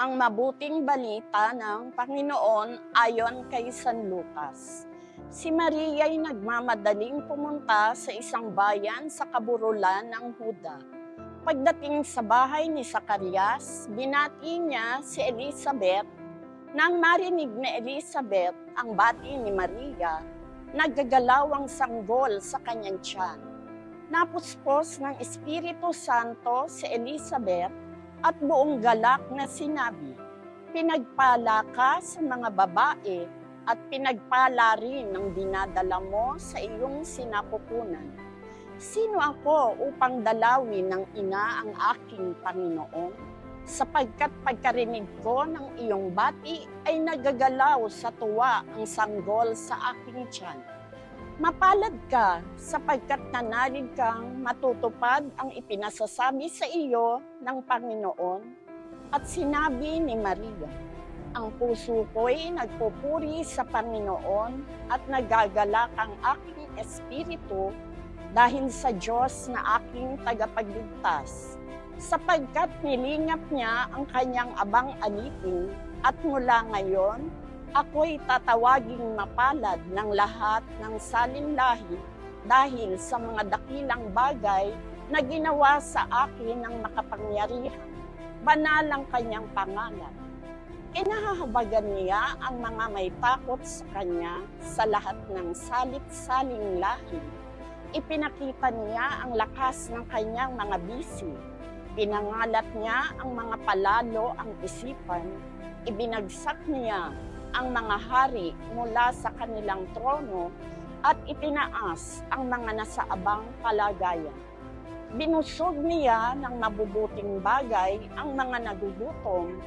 Ang mabuting balita ng Panginoon ayon kay San Lucas. Si Maria ay nagmamadaling pumunta sa isang bayan sa kaburulan ng Huda. Pagdating sa bahay ni Zacarias, binati niya si Elizabeth. Nang marinig ni Elizabeth ang bati ni Maria, naggagalaw ang sanggol sa kanyang tiyan. Napuspos ng Espiritu Santo si Elizabeth at buong galak na sinabi, "Pinagpala ka sa mga babae at pinagpala rin ang dinadala mo sa iyong sinapupunan. Sino ako upang dalawin ng ina ang aking Panginoon? Sapagkat pagkarinig ko ng iyong bati ay nagagalaw sa tuwa ang sanggol sa aking tiyan. Mapalad ka sapagkat nanalig kang matutupad ang ipinasasabi sa iyo ng Panginoon." At sinabi ni Maria, "Ang puso ko'y nagpupuri sa Panginoon at nagagalak ang aking espiritu dahil sa Diyos na aking tagapagligtas, sapagkat nilingap niya ang kanyang abang alipin at mula ngayon, ako'y tatawaging mapalad ng lahat ng salinlahi dahil sa mga dakilang bagay na ginawa sa akin ng makapangyarihan. Banal ang kanyang pangalan. Kinahahabagan niya ang mga may takot sa kanya sa lahat ng salit-saling lahi. Ipinakita niya ang lakas ng kanyang mga bisi. Pinangalat niya ang mga palalo ang isipan. Ibinagsak niya ang mga hari mula sa kanilang trono at itinaas ang mga nasa abang kalagayan. Binusog niya ng mabubuting bagay ang mga nagugutom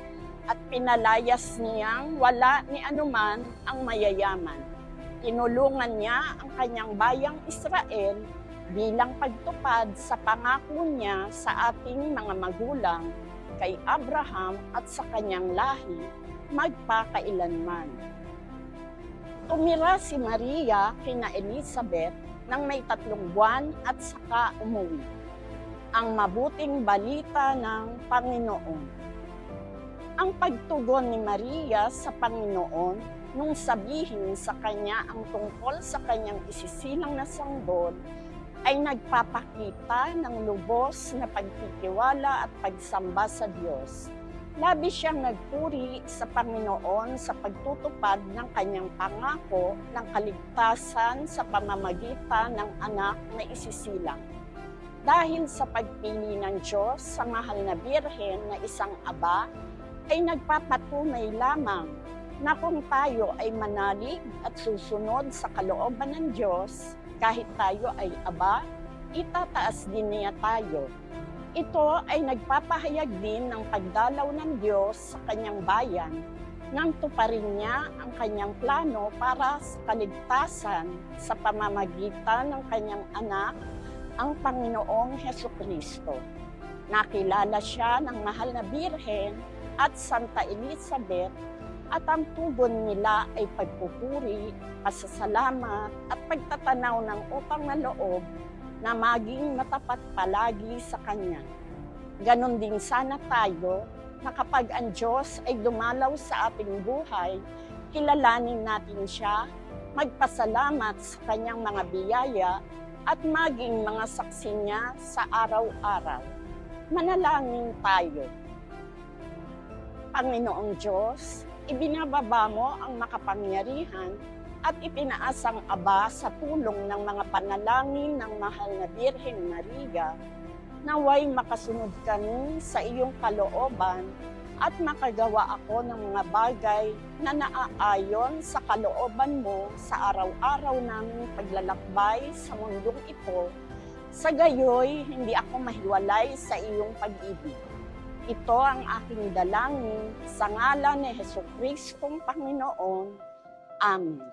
at pinalayas niyang wala ni anuman ang mayayaman. Tinulungan niya ang kanyang bayang Israel bilang pagtupad sa pangako niya sa ating mga magulang kay Abraham at sa kanyang lahi magpakailanman. Tumira si Maria kina Elizabeth nang may 3 buwan at saka umuwi. Ang mabuting balita ng Panginoon. Ang pagtugon ni Maria sa Panginoon nung sabihin sa kanya ang tungkol sa kanyang isisilang na sanggol ay nagpapakita ng lubos na pagtitiwala at pagsamba sa Diyos. Labis siyang nagpuri sa Panginoon sa pagtutupad ng kanyang pangako ng kaligtasan sa pamamagitan ng anak na isisilang. Dahil sa pagpili ng Diyos sa mahal na birhen na isang aba, ay nagpapatunay lamang na kung tayo ay manalig at susunod sa kalooban ng Diyos, kahit tayo ay aba, itataas din niya tayo. Ito ay nagpapahayag din ng pagdalaw ng Diyos sa kanyang bayan nang tuparin niya ang kanyang plano para sa kaligtasan sa pamamagitan ng kanyang anak, ang Panginoong Hesukristo. Nakilala siya ng mahal na birhen at Santa Elizabeth at ang tugon nila ay pagpupuri, pasasalamat at pagtatanaw ng utang na loob na maging matapat palagi sa Kanya. Ganon din sana tayo na kapag ang Diyos ay dumalaw sa ating buhay, kilalanin natin siya, magpasalamat sa Kanyang mga biyaya at maging mga saksi niya sa araw-araw. Manalangin tayo. Panginoong Diyos, ibinababa mo ang makapangyarihan at ipinaasang aba sa tulong ng mga panalangin ng mahal na Birheng Maria, naway makasunod kami sa iyong kalooban at makagawa ako ng mga bagay na naaayon sa kalooban mo sa araw-araw naming paglalakbay sa mundong ito, sa gayoy hindi ako mahiwalay sa iyong pag-ibig. Ito ang aking dalangin sa ngalan ni Jesucristong Panginoon. Amen.